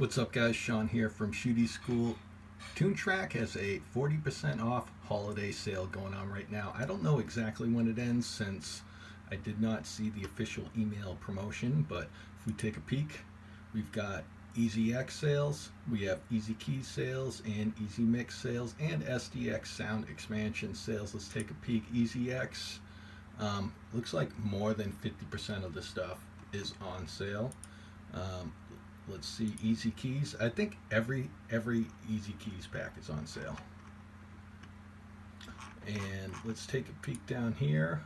What's up, guys? Sean here from Shootie School. Toontrack has a 40% off holiday sale going on right now. I don't know exactly when it ends since I did not see the official email promotion, but if we take a peek, we've got Easy X sales, we have Easy Keys sales, and Easy Mix sales, and SDX sound expansion sales. Let's take a peek. Easy X looks like more than 50% of the stuff is on sale. Let's see, Easy Keys. I think every Easy Keys pack is on sale. And let's take a peek down here.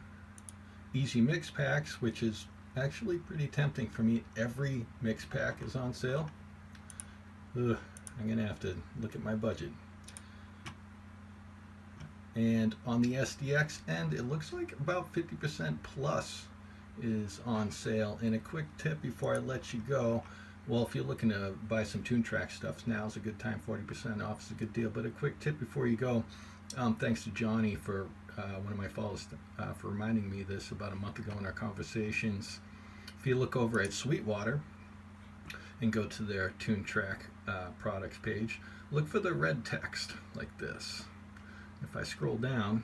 Easy Mix packs, which is actually pretty tempting for me. Every mix pack is on sale. Ugh, I'm gonna have to look at my budget. And on the SDX end, it looks like about 50% plus is on sale. And a quick tip before I let you go. Well, if you're looking to buy some Toontrack stuff, now's a good time. 40% off is a good deal. But a quick tip before you go, thanks to Johnny for one of my followers for reminding me of this about a month ago in our conversations. If you look over at Sweetwater and go to their Toontrack Products page, look for the red text like this. If I scroll down,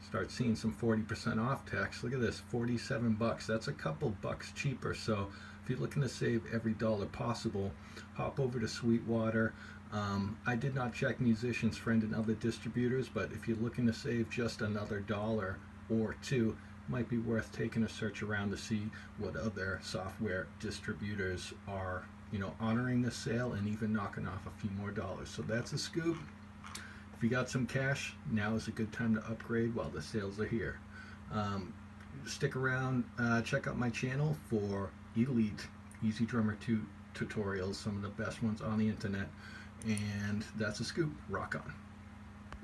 start seeing some 40% off text. Look at this, 47 bucks. That's a couple bucks cheaper. So if you're looking to save every dollar possible, hop over to Sweetwater. I did not check Musician's Friend and other distributors, but if you're looking to save just another dollar or two, it might be worth taking a search around to see what other software distributors are, honoring the sale and even knocking off a few more dollars. So that's a scoop. If you got some cash, now is a good time to upgrade while the sales are here. Stick around, check out my channel for Elite Easy Drummer 2 tutorials, some of the best ones on the internet. And that's a scoop. Rock on.